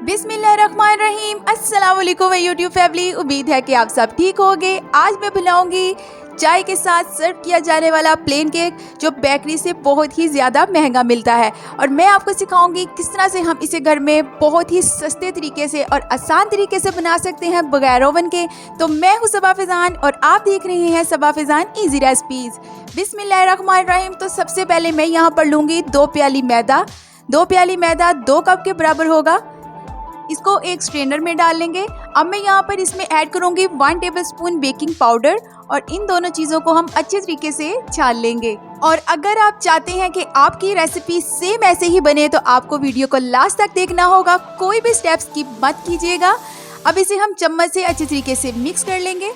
बिस्मिल्लाहिर्रहमानिर्रहीम। अस्सलाम वालेकुम यूट्यूब फैमिली, उम्मीद है कि आप सब ठीक होंगे। आज मैं बनाऊंगी चाय के साथ सर्व किया जाने वाला प्लेन केक जो बेकरी से बहुत ही ज़्यादा महंगा मिलता है, और मैं आपको सिखाऊंगी किस तरह से हम इसे घर में बहुत ही सस्ते तरीके से और आसान तरीके से बना सकते हैं बगैर ओवन के। तो मैं हूँ सबा फिजान और आप देख रहे हैं सबा फिजान इजी रेसिपीज़। बिस्मिल्लाहिर्रहमानिर्रहीम। तो सबसे पहले मैं यहाँ पर लूँगी 2 प्याली मैदा। 2 प्याली मैदा 2 कप के बराबर होगा। इसको एक स्ट्रेनर में डाल लेंगे। अब मैं यहाँ पर इसमें ऐड करूँगी 1 टेबलस्पून बेकिंग पाउडर, और इन दोनों चीज़ों को हम अच्छे तरीके से छान लेंगे। और अगर आप चाहते हैं कि आपकी रेसिपी सेम ऐसे ही बने तो आपको वीडियो को लास्ट तक देखना होगा, कोई भी स्टेप स्किप मत कीजिएगा। अब इसे हम चम्मच से अच्छे तरीके से मिक्स कर लेंगे।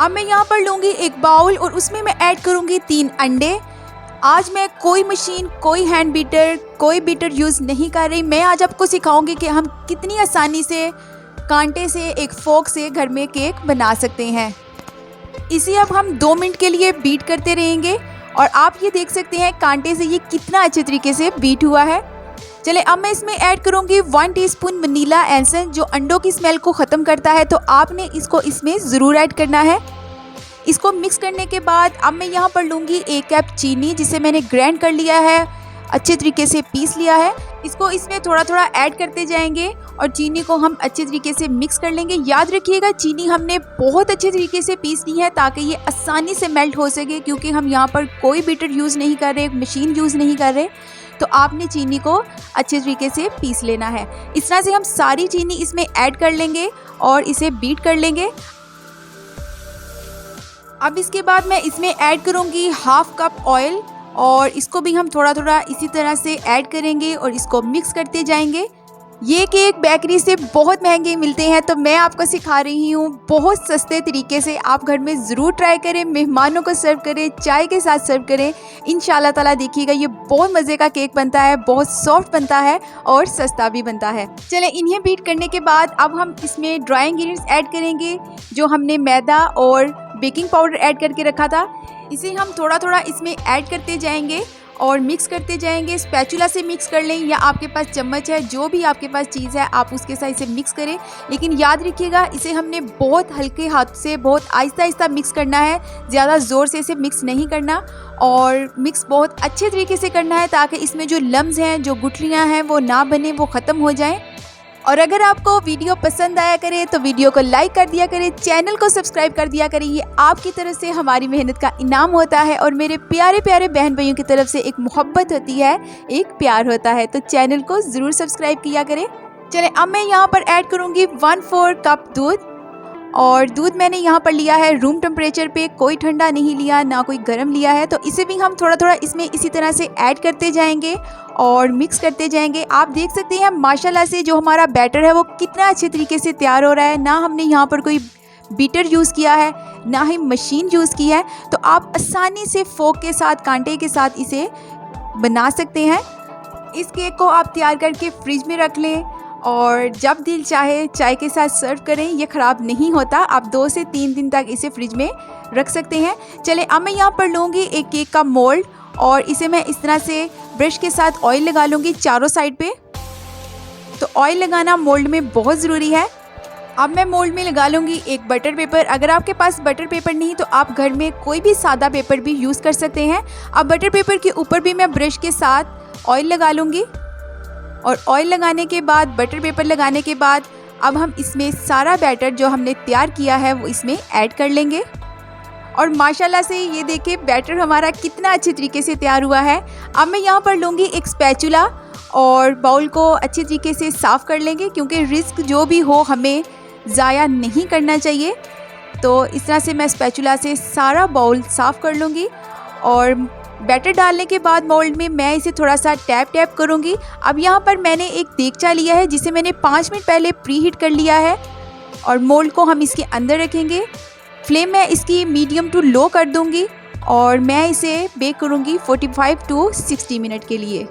अब मैं यहाँ पर लूँगी एक बाउल और उसमें मैं ऐड करूँगी 3 अंडे। आज मैं कोई मशीन, कोई हैंड बीटर, कोई बीटर यूज़ नहीं कर रही। मैं आज आपको सिखाऊंगी कि हम कितनी आसानी से कांटे से, एक फोक से घर में केक बना सकते हैं। इसे अब हम 2 मिनट के लिए बीट करते रहेंगे, और आप ये देख सकते हैं कांटे से ये कितना अच्छे तरीके से बीट हुआ है। चले अब मैं इसमें ऐड करूँगी 1 टीस्पून वनीला एसेंस जो अंडों की स्मेल को ख़त्म करता है, तो आपने इसको इसमें ज़रूर ऐड करना है। इसको मिक्स करने के बाद अब मैं यहाँ पर लूँगी 1 कप चीनी जिसे मैंने ग्राइंड कर लिया है, अच्छे तरीके से पीस लिया है। इसको इसमें थोड़ा थोड़ा ऐड करते जाएंगे और चीनी को हम अच्छे तरीके से मिक्स कर लेंगे। याद रखिएगा चीनी हमने बहुत अच्छे तरीके से पीसनी है ताकि ये आसानी से मेल्ट हो सके, क्योंकि हम यहाँ पर कोई बीटर यूज़ नहीं कर रहे, मशीन यूज़ नहीं कर रहे। तो आपने चीनी को अच्छे तरीके से पीस लेना है। इस तरह से हम सारी चीनी इसमें ऐड कर लेंगे और इसे बीट कर लेंगे। अब इसके बाद मैं इसमें ऐड करूँगी 1/2 कप ऑयल, और इसको भी हम थोड़ा थोड़ा इसी तरह से ऐड करेंगे और इसको मिक्स करते जाएंगे। ये केक बेकरी से बहुत महंगे मिलते हैं, तो मैं आपको सिखा रही हूँ बहुत सस्ते तरीके से। आप घर में ज़रूर ट्राई करें, मेहमानों को सर्व करें, चाय के साथ सर्व करें। इंशाल्लाह ताला देखिएगा ये बहुत मज़े का केक बनता है, बहुत सॉफ्ट बनता है और सस्ता भी बनता है। चलें इन्हें बीट करने के बाद अब हम इसमें ड्राई इंग्रेडिएंट्स ऐड करेंगे जो हमने मैदा और बेकिंग पाउडर ऐड करके रखा था। इसे हम थोड़ा थोड़ा इसमें ऐड करते जाएंगे और मिक्स करते जाएंगे। स्पैचुला से मिक्स कर लें या आपके पास चम्मच है, जो भी आपके पास चीज़ है आप उसके साथ इसे मिक्स करें। लेकिन याद रखिएगा इसे हमने बहुत हल्के हाथ से, बहुत आहिस्ता आहिस्ता मिक्स करना है, ज़्यादा ज़ोर से इसे मिक्स नहीं करना, और मिक्स बहुत अच्छे तरीके से करना है ताकि इसमें जो लम्स हैं, जो गुठलियाँ हैं वो ना बने, वो ख़त्म हो जाएँ। और अगर आपको वीडियो पसंद आया करे तो वीडियो को लाइक कर दिया करें, चैनल को सब्सक्राइब कर दिया करें। ये आपकी तरफ से हमारी मेहनत का इनाम होता है, और मेरे प्यारे प्यारे बहन भाइयों की तरफ से एक मोहब्बत होती है, एक प्यार होता है। तो चैनल को ज़रूर सब्सक्राइब किया करें। चलें अब मैं यहाँ पर ऐड करूँगी 1/4 कप दूध, और दूध मैंने यहाँ पर लिया है रूम टेम्परेचर पे, कोई ठंडा नहीं लिया ना कोई गर्म लिया है। तो इसे भी हम थोड़ा थोड़ा इसमें इसी तरह से ऐड करते जाएंगे और मिक्स करते जाएंगे। आप देख सकते हैं माशाल्लाह से जो हमारा बैटर है वो कितना अच्छे तरीके से तैयार हो रहा है। ना हमने यहाँ पर कोई बीटर यूज़ किया है, ना ही मशीन यूज़ की है। तो आप आसानी से फोक के साथ, कांटे के साथ इसे बना सकते हैं। इस केक को आप तैयार करके फ्रिज में रख लें और जब दिल चाहे चाय के साथ सर्व करें। ये ख़राब नहीं होता, आप 2 से 3 दिन तक इसे फ्रिज में रख सकते हैं। चलें अब मैं यहाँ पर लूँगी एक केक का मोल्ड, और इसे मैं इस तरह से ब्रश के साथ ऑयल लगा लूँगी चारों साइड पे। तो ऑयल लगाना मोल्ड में बहुत ज़रूरी है। अब मैं मोल्ड में लगा लूँगी एक बटर पेपर। अगर आपके पास बटर पेपर नहीं तो आप घर में कोई भी सादा पेपर भी यूज़ कर सकते हैं। अब बटर पेपर के ऊपर भी मैं ब्रश के साथ ऑयल लगा लूँगी, और ऑयल लगाने के बाद, बटर पेपर लगाने के बाद अब हम इसमें सारा बैटर जो हमने तैयार किया है वो इसमें ऐड कर लेंगे। और माशाल्लाह से ये देखिए बैटर हमारा कितना अच्छे तरीके से तैयार हुआ है। अब मैं यहाँ पर लूँगी एक स्पैचुला और बाउल को अच्छे तरीके से साफ़ कर लेंगे, क्योंकि रिस्क जो भी हो हमें ज़ाया नहीं करना चाहिए। तो इस तरह से मैं स्पैचुला से सारा बाउल साफ़ कर लूँगी, और बैटर डालने के बाद मोल्ड में मैं इसे थोड़ा सा टैप टैप करूँगी। अब यहाँ पर मैंने एक देगचा लिया है जिसे मैंने 5 मिनट पहले प्री हीट कर लिया है, और मोल्ड को हम इसके अंदर रखेंगे। फ्लेम मैं इसकी मीडियम टू लो कर दूँगी, और मैं इसे बेक करूँगी 45 टू 60 मिनट के लिए।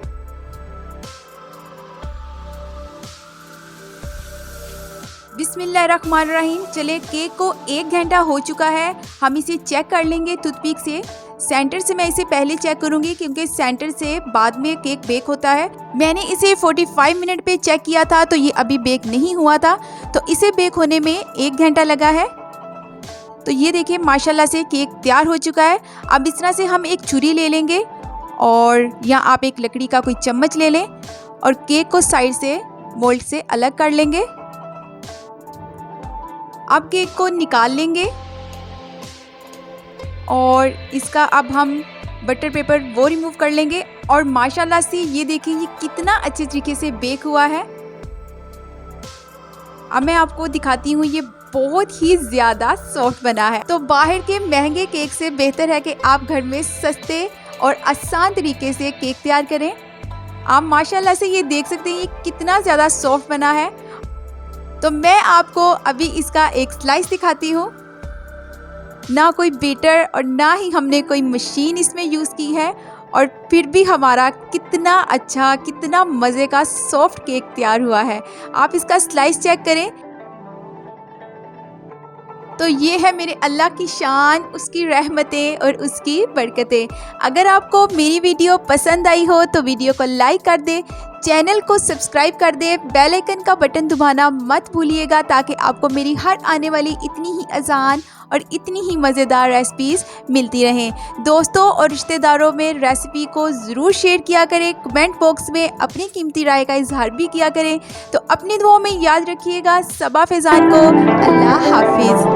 बिस्मिल्लाहिर्रहमानिर्रहीम। चले केक को 1 घंटा हो चुका है, हम इसे चेक कर लेंगे टूथपिक से। सेंटर से मैं इसे पहले चेक करूंगी क्योंकि सेंटर से बाद में केक बेक होता है। मैंने इसे 45 मिनट पे चेक किया था तो ये अभी बेक नहीं हुआ था, तो इसे बेक होने में 1 घंटा लगा है। तो ये देखिए माशाल्लाह से केक तैयार हो चुका है। अब इस तरह से हम एक छुरी ले लेंगे और या आप एक लकड़ी का कोई चम्मच ले लें और केक को साइड से मोल्ड से अलग कर लेंगे। अब केक को निकाल लेंगे और इसका अब हम बटर पेपर वो रिमूव कर लेंगे और माशाल्लाह से ये देखिए ये कितना अच्छे तरीके से बेक हुआ है। अब मैं आपको दिखाती हूँ, ये बहुत ही ज़्यादा सॉफ्ट बना है। तो बाहर के महंगे केक से बेहतर है कि आप घर में सस्ते और आसान तरीके से केक तैयार करें। आप माशाल्लाह से ये देख सकते हैं ये कितना ज़्यादा सॉफ्ट बना है। तो मैं आपको अभी इसका एक स्लाइस दिखाती हूँ। ना कोई बेटर और ना ही हमने कोई मशीन इसमें यूज़ की है और फिर भी हमारा कितना अच्छा कितना मज़े का सॉफ्ट केक तैयार हुआ है। आप इसका स्लाइस चेक करें। तो ये है मेरे अल्लाह की शान, उसकी रहमतें और उसकी बरकतें। अगर आपको मेरी वीडियो पसंद आई हो तो वीडियो को लाइक कर दें, चैनल को सब्सक्राइब कर दें, बेल आइकन का बटन दबाना मत भूलिएगा ताकि आपको मेरी हर आने वाली इतनी ही आसान और इतनी ही मज़ेदार रेसिपीज़ मिलती रहें। दोस्तों और रिश्तेदारों में रेसिपी को ज़रूर शेयर किया करें, कमेंट बॉक्स में अपनी कीमती राय का इजहार भी किया करें। तो अपनी दुआओं में याद रखिएगा। सबा फैज़ान को अल्लाह हाफिज़।